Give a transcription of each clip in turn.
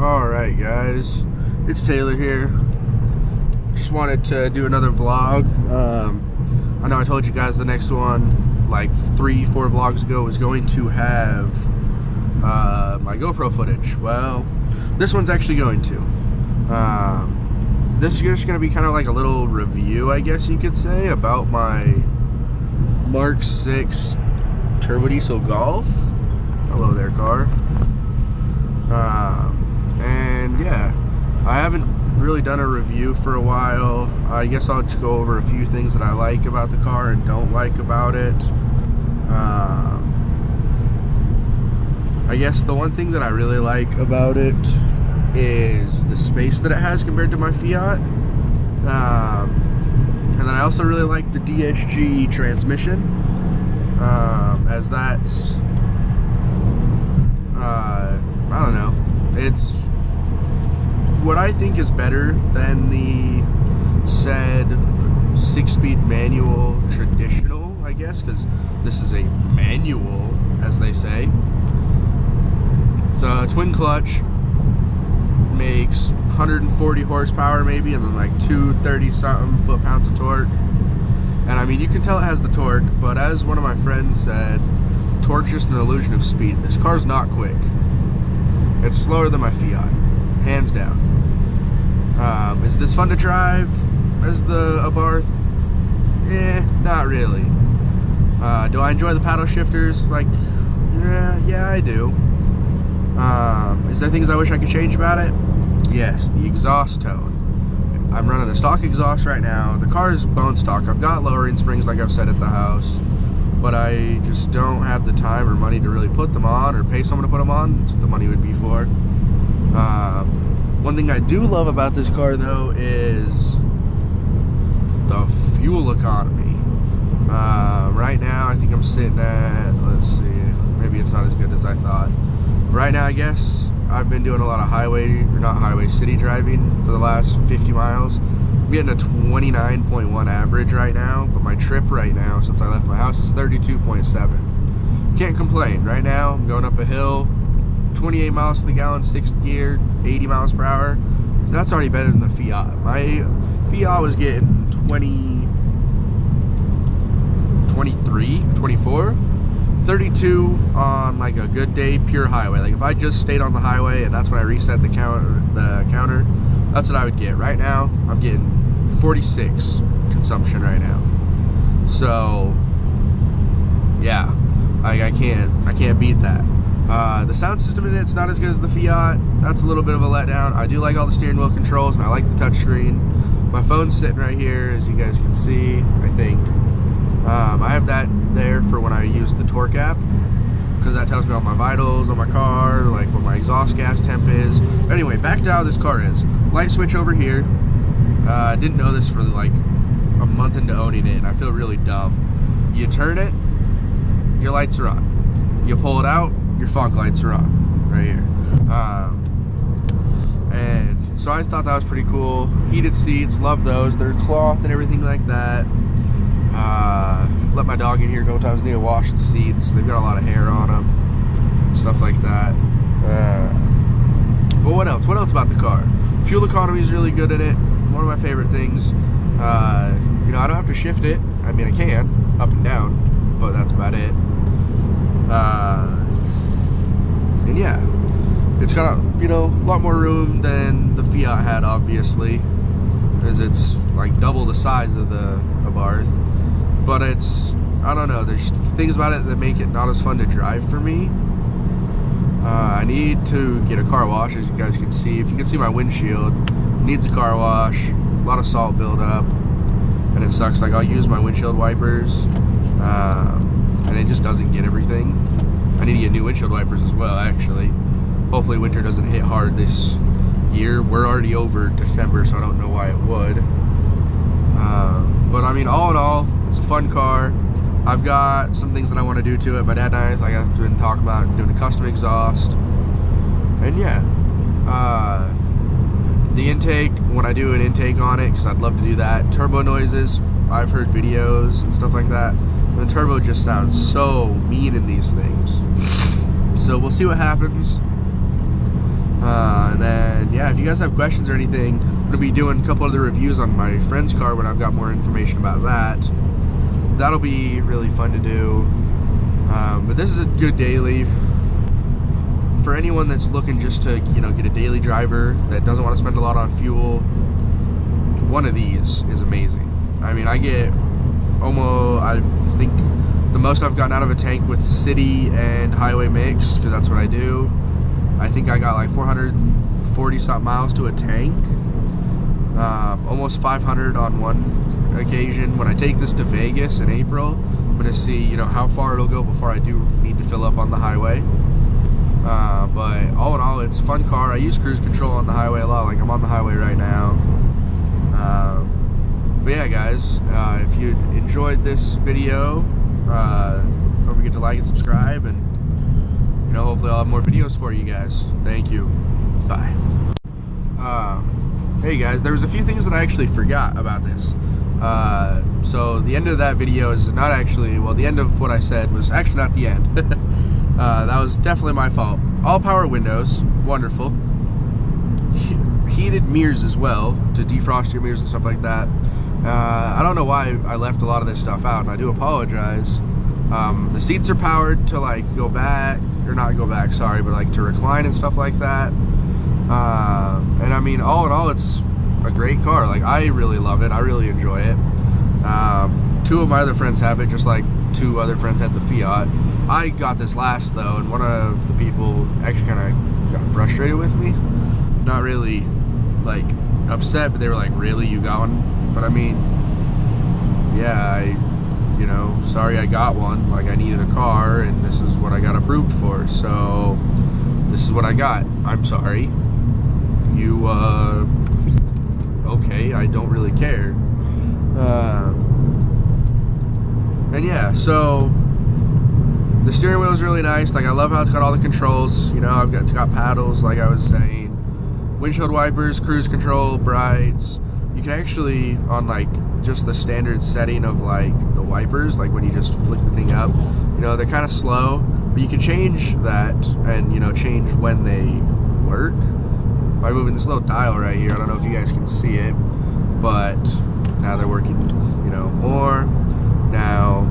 Alright guys, it's Taylor here. Just wanted to do another vlog. I know I told you guys the next one, like 3-4 vlogs ago, was going to have my GoPro footage. Well, this one's actually going to. This is just going to be kind of like a little review, I guess you could say, about my Mark 6 turbo diesel Golf. Hello there, car. And yeah, I haven't really done a review for a while. I guess I'll just go over a few things that I like about the car and don't like about it. I guess the one thing that I really like about it is the space that it has compared to my Fiat. And then I also really like the DSG transmission, as that's, I don't know, it's what I think is better than the said 6-speed manual traditional, I guess, because this is a manual, as they say. It's a twin clutch, makes 140 horsepower maybe, and then like 230 something foot-pounds of torque. And I mean, you can tell it has the torque, but as one of my friends said, torque's just an illusion of speed. This car's not quick. It's slower than my Fiat, hands down. Is this fun to drive as the Abarth? Not really. Do I enjoy the paddle shifters? Like, yeah, I do. Is there things I wish I could change about it? Yes, the exhaust tone. I'm running a stock exhaust right now. The car is bone stock. I've got lowering springs, like I've said, at the house, but I just don't have the time or money to really put them on or pay someone to put them on. That's what the money would be for. One thing I do love about this car, though, is the fuel economy. Right now, I think I'm sitting at, let's see, maybe it's not as good as I thought. Right now, I guess, I've been doing a lot of city driving for the last 50 miles. I'm getting a 29.1 average right now, but my trip right now, since I left my house, is 32.7. Can't complain. Right now, I'm going up a hill, 28 miles to the gallon, 6th gear, 80 miles per hour. That's already better than the Fiat. My Fiat was getting 23, 24, 32 on like a good day, pure highway. Like if I just stayed on the highway and that's when I reset the counter, that's what I would get. Right now, I'm getting 46 consumption right now. So yeah, I can't beat that. The sound system in it's not as good as the Fiat. That's a little bit of a letdown. I do like all the steering wheel controls, and I like the touchscreen. My phone's sitting right here, as you guys can see, I think. I have that there for when I use the torque app, because that tells me all my vitals on my car, like what my exhaust gas temp is. But anyway, back to how this car is. Light switch over here. I didn't know this for like a month into owning it, and I feel really dumb. You turn it, your lights are on. You pull it out, your fog lights are on, right here. And so I thought that was pretty cool. Heated seats, love those. They're cloth and everything like that. Let my dog in here a couple times. Need to wash the seats. They've got a lot of hair on them, stuff like that. But what else? What else about the car? Fuel economy is really good in it. One of my favorite things. You know, I don't have to shift it. I mean, I can up and down, but that's about it. And yeah, it's got a, you know, a lot more room than the Fiat had, obviously, because it's like double the size of the Abarth. But it's, I don't know, there's things about it that make it not as fun to drive for me. I need to get a car wash, as you guys can see. If you can see my windshield, it needs a car wash. A lot of salt buildup, and it sucks. Like, I'll use my windshield wipers, and it just doesn't get everything. I need to get new windshield wipers as well, actually. Hopefully winter doesn't hit hard this year. We're already over December, so I don't know why it would. But I mean, all in all, it's a fun car. I've got some things that I want to do to it. My dad and I, like I've been talking about, doing a custom exhaust. And yeah, the intake, when I do an intake on it, because I'd love to do that. Turbo noises, I've heard videos and stuff like that. The turbo just sounds so mean in these things. So we'll see what happens. And then, yeah, if you guys have questions or anything, I'm going to be doing a couple other reviews on my friend's car when I've got more information about that. That'll be really fun to do. But this is a good daily. For anyone that's looking just to, you know, get a daily driver that doesn't want to spend a lot on fuel, one of these is amazing. I mean, I get almost, I think the most I've gotten out of a tank with city and highway mixed, because that's what I do. I think I got like 440 something miles to a tank, almost 500 on one occasion. When I take this to Vegas in April, I'm gonna see, you know, how far it'll go before I do need to fill up on the highway. But all in all, it's a fun car. I use cruise control on the highway a lot, like I'm on the highway right now. But yeah, guys, if you enjoyed this video, don't forget to like and subscribe, and you know, hopefully I'll have more videos for you guys. Thank you. Bye. Hey guys, there was a few things that I actually forgot about this. So the end of that video is not actually, well, the end of what I said was actually not the end. That was definitely my fault. All power windows, wonderful. Heated mirrors as well, to defrost your mirrors and stuff like that. I don't know why I left a lot of this stuff out, and I do apologize. The seats are powered to like go back, or not go back, sorry, but like to recline and stuff like that. And I mean, all in all, it's a great car. Like, I really love it. I really enjoy it. Two of my other friends have it, just like two other friends had the Fiat. I got this last though, and one of the people actually kind of got frustrated with me. Not really like upset, but they were like, really, you got one? But I mean, yeah, you know, sorry I got one. Like, I needed a car, and this is what I got approved for, so this is what I got. I'm sorry. You, okay, I don't really care. And yeah, so the steering wheel is really nice. Like, I love how it's got all the controls. You know, it's got paddles, like I was saying. Windshield wipers, cruise control, brights. You can actually, on like just the standard setting of like the wipers, like when you just flick the thing up, you know, they're kind of slow, but you can change that and, you know, change when they work by moving this little dial right here. I don't know if you guys can see it, but now they're working, you know, more. Now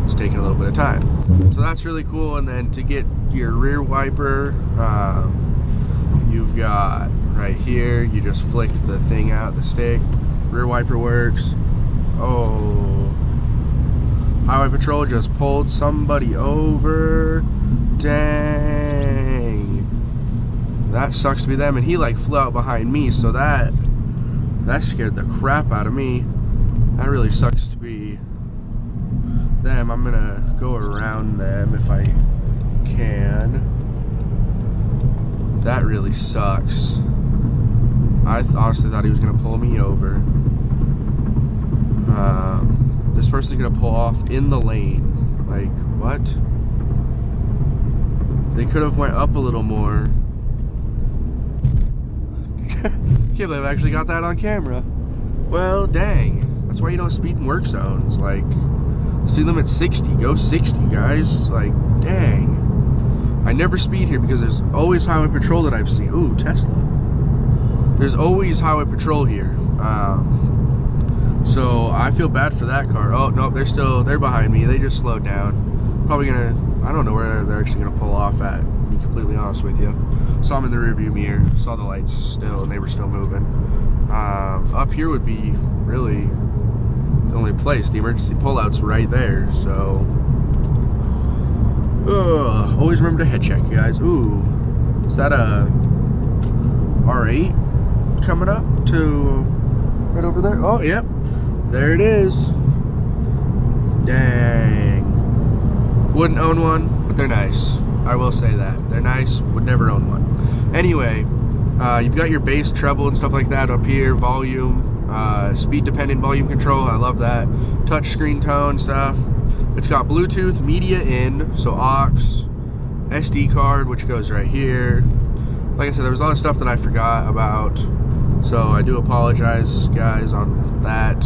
it's taking a little bit of time. So that's really cool. And then to get your rear wiper, you've got right here, you just flick the thing out, the stick. Rear wiper works. Oh, highway patrol just pulled somebody over. Dang, that sucks to be them. And he like flew out behind me, so that scared the crap out of me. That really sucks to be them. I'm gonna go around them if I can. That really sucks. I honestly thought he was gonna pull me over. This person's gonna pull off in the lane. Like, what? They could have went up a little more. Can't believe I actually got that on camera. Well, dang. That's why you don't speed in work zones. Like, speed limit 60. Go 60, guys. Like, dang. I never speed here because there's always highway patrol that I've seen. Ooh, Tesla. There's always highway patrol here. So I feel bad for that car. Oh, no, they're behind me. They just slowed down. Probably gonna, I don't know where they're actually gonna pull off at, to be completely honest with you. Saw them in the rearview mirror, saw the lights still, and they were still moving. Up here would be really the only place. The emergency pullout's right there, so. Always remember to head check, you guys. Ooh, is that a R8 coming up to right over there? Oh, yep, there it is. Dang. Wouldn't own one, but they're nice. I will say that. They're nice, would never own one. Anyway, you've got your bass, treble, and stuff like that up here, volume, speed-dependent volume control, I love that. Touch screen tone stuff. It's got Bluetooth, media in, so aux, SD card, which goes right here. Like I said, there was a lot of stuff that I forgot about, so I do apologize, guys, on that.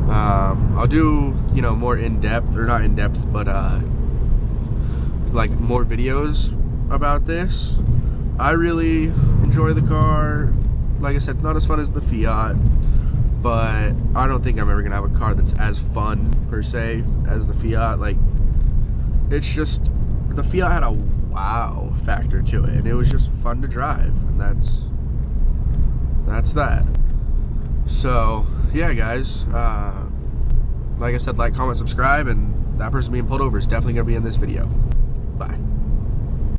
I'll do, you know, more in-depth, or not in-depth, but like more videos about this. I really enjoy the car. Like I said, not as fun as the Fiat, but I don't think I'm ever gonna have a car that's as fun per se as the Fiat. Like, it's just, the Fiat had a wow factor to it, and it was just fun to drive, and that's that. So yeah, guys, like I said, like, comment, subscribe, and that person being pulled over is definitely gonna be in this video. Bye.